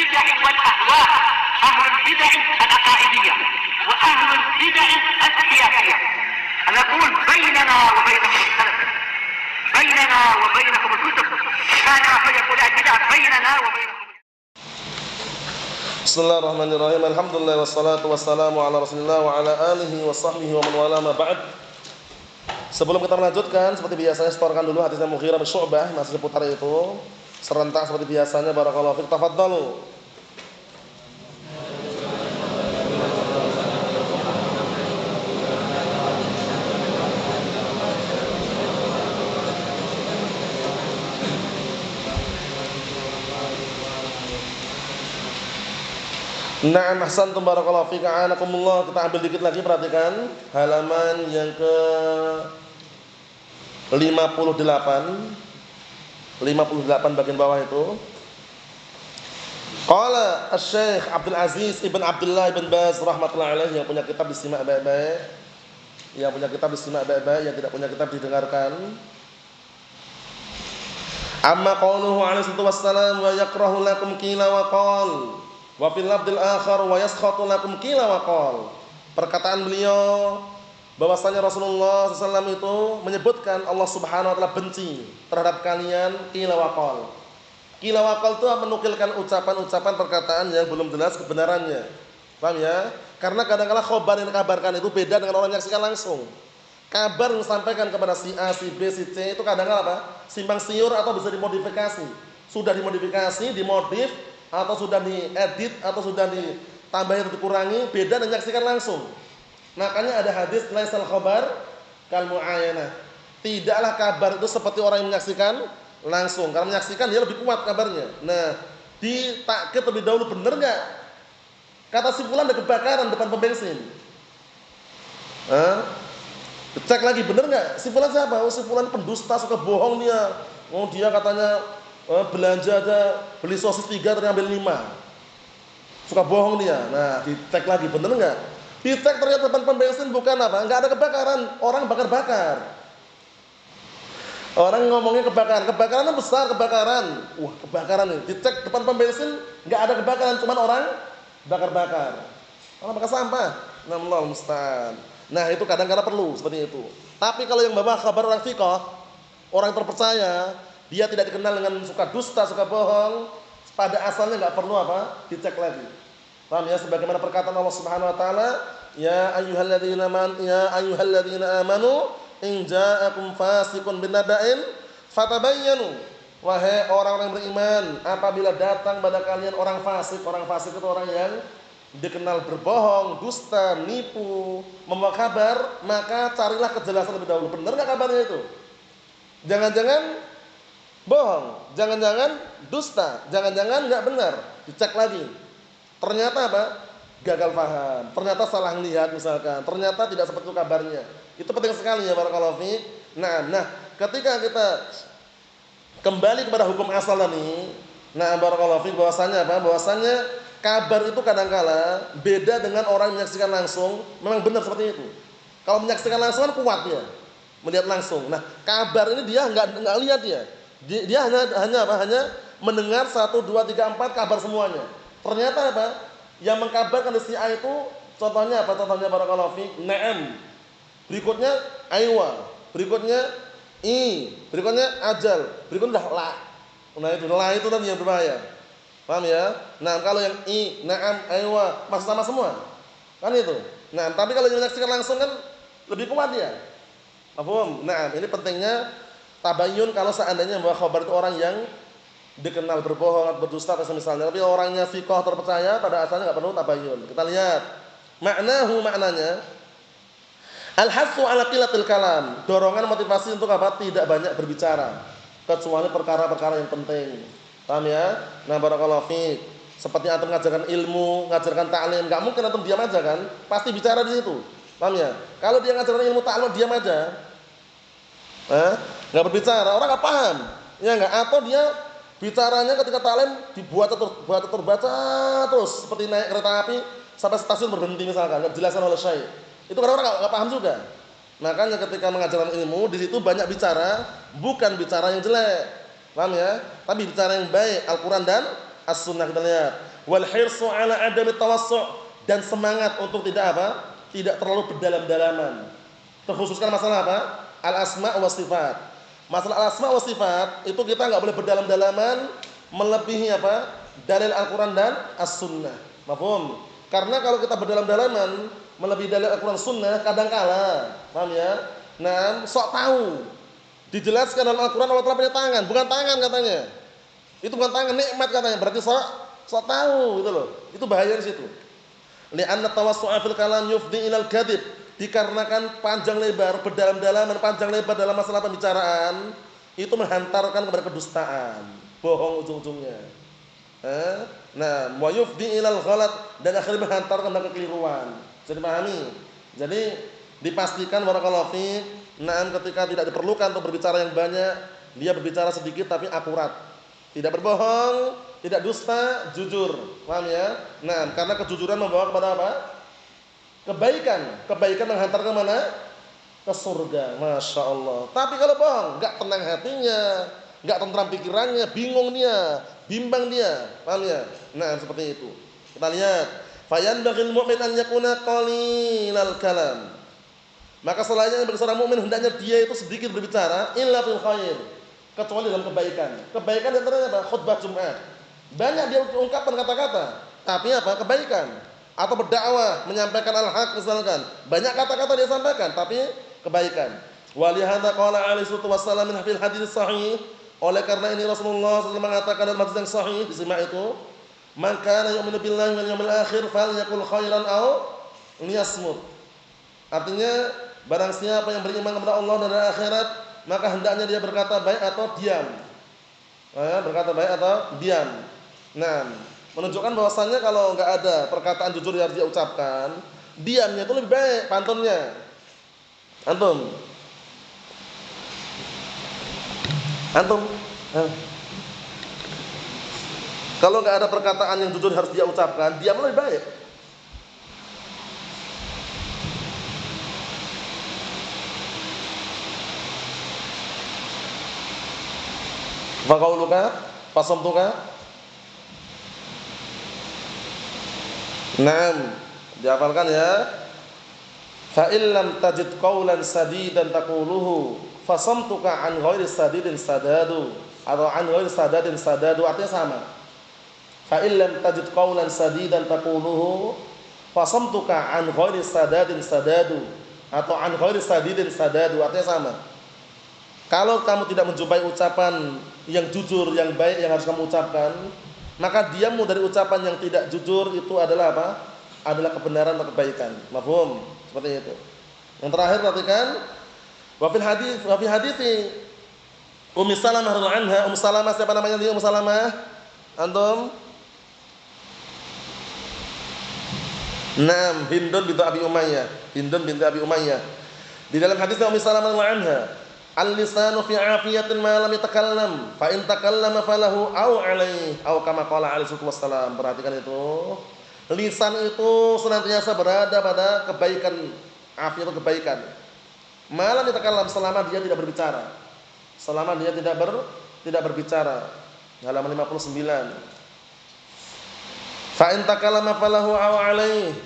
البدع والأهواء، أهل البدع العقائدية وأهل البدع السياسية. نقول بيننا وبينكم السلف، بيننا وبينكم الكتب، كان فيقول البدع بيننا وبينكم. Bismillahirrahmanirrahim. Alhamdulillah wassalatu wassalamu ala Rasulillah wa ala alihi wa sahbihi wa man wala ma ba'd. Sebelum kita melanjutkan, seperti biasanya setorkan dulu hadisnya Mughirah bin Syu'bah, masih seputar itu. Serentak seperti biasanya, barakallahu fiik. Tafadhalu. Na'am, ahsantum, barakallahu fiik, a'anakumullah. Kita ambil dikit lagi, perhatikan halaman yang ke 58 bagian bawah itu. Qala Asy-Syaikh Abdul Aziz Ibn Abdullah Ibn Baz rahmatullahi alaihi, yang punya kitab disimak baik-baik, yang punya kitab disimak baik-baik, yang tidak punya kitab didengarkan. Amma qauluhu alaihi wassalam wa yakrahu lakum qila wa qal wa fil lafdil akhar wa yaskhatu lakum qila wa qal. Perkataan beliau bahwasanya Rasulullah SAW itu menyebutkan Allah Subhanahu wa taala benci terhadap kalian qila wa qal. Qila wa qal itu menukilkan ucapan-ucapan perkataan yang belum jelas kebenarannya. Paham ya? Karena kadang-kadang khabar yang dikabarkan itu beda dengan orang yang menyaksikan langsung. Kabar yang disampaikan kepada si A, si B, si C itu kadang-kadang apa? Simpang siur atau bisa dimodifikasi. Sudah dimodifikasi, dimodif, atau sudah diedit, atau sudah ditambahin atau dikurangi, beda dan menyaksikan langsung. Makanya ada hadis laisal khabar kal mu'ayanah. Tidaklah kabar itu seperti orang yang menyaksikan langsung. Karena menyaksikan dia lebih kuat kabarnya. Nah, ditakkid terlebih dahulu, benar enggak? Kata si fulan ada kebakaran depan pom bensin. Cek lagi, benar enggak? Si fulan siapa? Oh, si fulan pendusta, suka bohong dia. Oh, dia katanya belanja aja, beli sosis 3 ternyata ambil 5. Suka bohong dia. Nah, dicek lagi, benar enggak? Dicek ternyata depan pom bensin bukan apa? Enggak ada kebakaran, orang bakar-bakar. Orang ngomongnya kebakaran, kebakarannya besar, kebakaran. Wah, kebakaran nih. Dicek depan pom bensin enggak ada kebakaran, cuma orang bakar-bakar. Orang bakar sampah. Allahu musta'an. Nah, itu kadang-kadang perlu seperti itu. Tapi kalau yang bawa kabar orang thiqah, orang terpercaya, dia tidak dikenal dengan suka dusta, suka bohong, pada asalnya enggak perlu apa? Dicek lagi. Paham ya? Sebagaimana perkataan Allah Subhanahu wa taala, ya ayyuhalladzina amanu in ja'akum fasiqun binaba'in fatabayyanu. Wahai orang-orang beriman, apabila datang pada kalian orang fasik itu orang yang dikenal berbohong, dusta, nipu, membawa kabar, maka carilah kejelasan lebih dahulu. Benar enggak kabarnya itu? Jangan-jangan bohong, jangan-jangan dusta, jangan-jangan enggak benar. Dicek lagi. Ternyata apa? Gagal paham. Ternyata salah lihat misalkan. Ternyata tidak seperti itu kabarnya. Itu penting sekali ya barakallahu fiik. Nah, ketika kita kembali kepada hukum asal ini, nah barakallahu fiik, bahwasanya apa? Bahwasanya kabar itu kadang-kala beda dengan orang yang menyaksikan langsung. Memang benar seperti itu. Kalau menyaksikan langsung kan kuat ya, melihat langsung. Nah, kabar ini dia enggak lihat dia. Dia hanya apa? Hanya mendengar 1 2 3 4 kabar semuanya. Ternyata apa? Yang mengkabarkan si A itu contohnya apa? Contohnya barakallahu fiik, na'am. Berikutnya aywa. Berikutnya i. Berikutnya ajal. Berikutnya la. Nah, itu la itu tadi yang berbahaya. Paham ya? Nah, kalau yang i, na'am, aywa masih sama semua. Kan itu. Nah, tapi kalau yang menyaksikan langsung kan lebih kuat dia. Paham? Nah, ini pentingnya tabayyun kalau seandainya bahwa khabar itu orang yang dikenal berbohong atau berdusta atau misalnya, tapi orangnya thiqah terpercaya, pada asalnya enggak perlu tabayyun. Kita lihat maknanya al-hassu ala qillatil kalam, dorongan motivasi untuk apa? Tidak banyak berbicara kecuali perkara-perkara yang penting. Paham ya? Nah, barakallahu fiik. Seperti antum mengajarkan ilmu, mengajarkan ta'lim, enggak mungkin antum diam aja kan? Pasti bicara di situ. Paham ya? Kalau dia ngajarkan ilmu ta'lim diam aja. Enggak berbicara, orang enggak paham. Ya enggak? Atau dia bicaranya ketika ta'lim dibuat terbaca terus seperti naik kereta api sampai stasiun berhenti misalkan, enggak dijelaskan oleh syekh. Itu kadang orang enggak paham juga. Makanya ketika mengajarkan ilmu di situ banyak bicara, bukan bicara yang jelek. Paham ya? Tapi bicara yang baik, Al-Qur'an dan as-sunnah. Kita lihat. Wal hirsu ala adami tawassu', dan semangat untuk tidak apa? Tidak terlalu berdalam-dalaman. Terkhususkan masalah apa? Al-asma' wa sifat. Masalah al-asma' wa sifat itu kita enggak boleh berdalam-dalaman melebihi apa? Dalil Al-Qur'an dan As-Sunnah. Mafhum? Karena kalau kita berdalam-dalaman melebihi dalil Al-Qur'an Sunnah kadang kala, paham ya? Nah, sok tahu. Dijelaskan dalam Al-Qur'an Allah Ta'ala punya tangan, bukan tangan katanya. Itu bukan tangan, nikmat katanya. Berarti sok tahu gitu loh. Itu bahaya di situ. Li'anna tawassu'a fil kalam yufdi ilal kadhib. Dikarenakan panjang lebar, berdalam-dalaman, panjang lebar dalam masalah pembicaraan itu menghantarkan kepada kedustaan, bohong ujung-ujungnya. Nah, wa yufdi ilal ghalat, dan akhirnya menghantarkan kepada kekeliruan. Jadi pahami. Jadi dipastikan barakallahu fiik, ketika tidak diperlukan untuk berbicara yang banyak, dia berbicara sedikit tapi akurat. Tidak berbohong, tidak dusta, jujur. Paham ya? Nah, karena kejujuran membawa kepada apa? Kebaikan. Kebaikan menghantar ke mana? Ke surga. Masya Allah. Tapi kalau bohong, enggak tenang hatinya, enggak tentram pikirannya, bingung dia, bimbang dia. Paham ya? Nah, seperti itu. Kita lihat. Fayanbaghil mu'min an yakuna qalilal kalam. Maka selayaknya bagi seorang mukmin hendaknya dia itu sedikit berbicara, illa fil khair, kecuali dalam kebaikan. Kebaikan antaranya apa? Khutbah Jumat. Banyak dia ungkapkan kata-kata, tapi apa? Kebaikan. Atau berdakwah, menyampaikan al-haq misalkan. Banyak kata-kata dia sampaikan, tapi kebaikan. Wa li hadza qala alaihi wasallam min fil hadits sahih. Oleh karena ini Rasulullah SAW mengatakan dalam hadis yang sahih, disimak itu, "Man kana yu'minu billahi wal yawmil akhir falyakul khairan aw liyasmut." Artinya, barang siapa yang beriman kepada Allah dan akhirat, maka hendaknya dia berkata baik atau diam. Berkata baik atau diam. Nah, menunjukkan bahwasannya kalau enggak ada perkataan jujur yang harus dia ucapkan, diamnya itu lebih baik pantunnya. Antum? Kalau enggak ada perkataan yang jujur harus dia ucapkan, diam lebih baik. Faqauluka fasamtuka. Naam, dihafalkan ya. Fa illam tajid qawlan sadidan taquluhu fasamtuka an ghairi sadidin sadadu, atau an ghairi sadadin sadadu, artinya sama. Fa illam tajid qawlan sadidan taquluhu fasamtuka an ghairi sadadin sadadu, atau an ghairi sadidin sadadu, artinya sama. Kalau kamu tidak menjumpai ucapan yang jujur, yang baik yang harus kamu ucapkan, maka diammu dari ucapan yang tidak jujur itu adalah apa? Adalah kebenaran atau kebaikan. Mafhum? Seperti itu. Yang terakhir perhatikan, wa fi hadithi Ummi Salamah radhiyallahu anha. Ummu Salamah, siapa namanya dia Ummu Salamah? Antum? Naam, Hindun binti Abi Umayyah. Hindun binti Abi Umayyah. Di dalam hadisnya Ummi Salamah radhiyallahu anha, al-lisanu fi afiyatin ma lam yatakallam, fa in takallama falahu aw alaihi, aw kama qala alaihi wasallam. Perhatikan itu. Lisan itu senantiasa berada pada kebaikan, afiat itu kebaikan. Ma lam yatakallam, selama dia tidak berbicara. Selama dia tidak berbicara. Halaman 59. Fa in takallama falahu aw alaihi.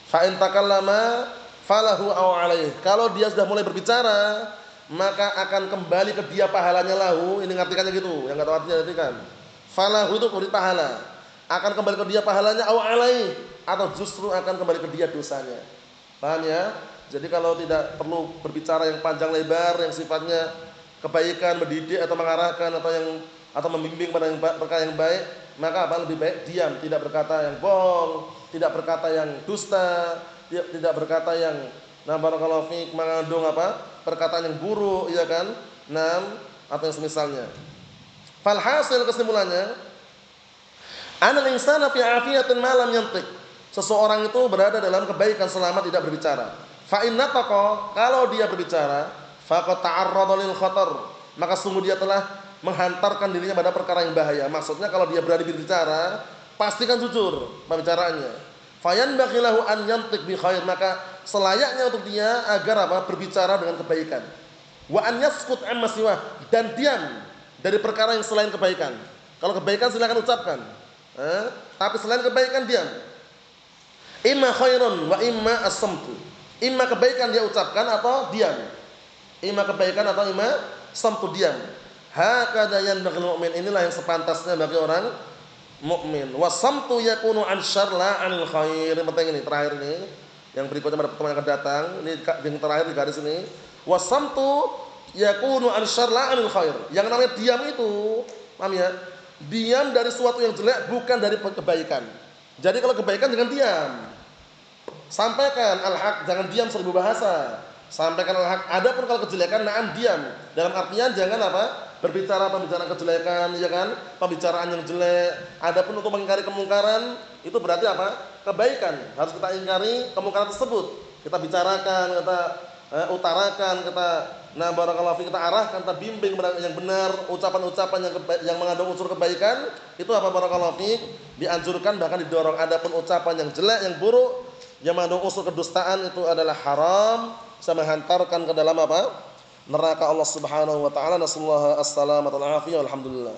Fa in takallama falahu aw alaihi. Kalau dia sudah mulai berbicara, maka akan kembali ke dia pahalanya lahu. Ini ngartikannya gitu, yang enggak tahu artinya artikan. Falahu itu beri pahala. Akan kembali ke dia pahalanya au alai, atau justru akan kembali ke dia dosanya. Paham ya? Jadi kalau tidak perlu berbicara yang panjang lebar yang sifatnya kebaikan, mendidik atau mengarahkan atau membimbing pada perkara yang baik, maka apa lebih baik diam, tidak berkata yang bohong, tidak berkata yang dusta, tidak berkata yang barakallahu fiik mengandung apa? Perkataan yang buruk, iya kan? Atau yang semisalnya. Falhasil kesimpulannya, anal insana fi afiyatin ma lam yantiq. Seseorang itu berada dalam kebaikan selama tidak berbicara. Fa in nataqa, kalau dia berbicara, faqad ta'arrada lil khatar, maka sungguh dia telah menghantarkan dirinya pada perkara yang bahaya. Maksudnya kalau dia berani berbicara, pastikan jujur pembicaraannya. Fayanbaghi lahu an yantiq bi khair, maka selayaknya untuk dia agar apa? Berbicara dengan kebaikan. Wa an yaskut amma siwa, dan diam dari perkara yang selain kebaikan. Kalau kebaikan silakan ucapkan. Tapi selain kebaikan diam. Imma khairun wa imma as-samtu. Imma kebaikan dia ucapkan atau diam. Imma kebaikan atau imma samtu diam. Hakadha yanbaghil mu'min. Inilah yang sepantasnya bagi orang mukmin. Wasamtu yakunu an syarr la 'anil khair. Penting ini terakhir ini. Yang berikutnya pada pertemuan yang akan datang. Ini yang terakhir di garis ini. Wasamtu yakunu an syarr la 'anil khair. Yang namanya diam itu, paham ya? Diam dari sesuatu yang jelek bukan dari kebaikan. Jadi kalau kebaikan jangan diam. Sampaikan al-haq, jangan diam seribu bahasa. Sampaikan al-haq. Adapun kalau kejelekan na'am diam. Dalam artian jangan apa? Berbicara pembicaraan kejelekan, ya kan? Pembicaraan yang jelek. Adapun untuk mengingkari kemungkaran, itu berarti apa? Kebaikan. Harus kita ingkari kemungkaran tersebut. Kita bicarakan, kita utarakan, kita barakallahu fi, kita arahkan, kita bimbing kepada yang benar, ucapan-ucapan yang mengandung unsur kebaikan, itu apa barakallahu fi? Dianjurkan bahkan didorong. Adapun ucapan yang jelek, yang buruk, yang mengandung unsur kedustaan itu adalah haram, bisa menghantarkan ke dalam apa? Neraka Allah Subhanahu wa taala. Nasallahu as-salamata wal afiyah. Alhamdulillah.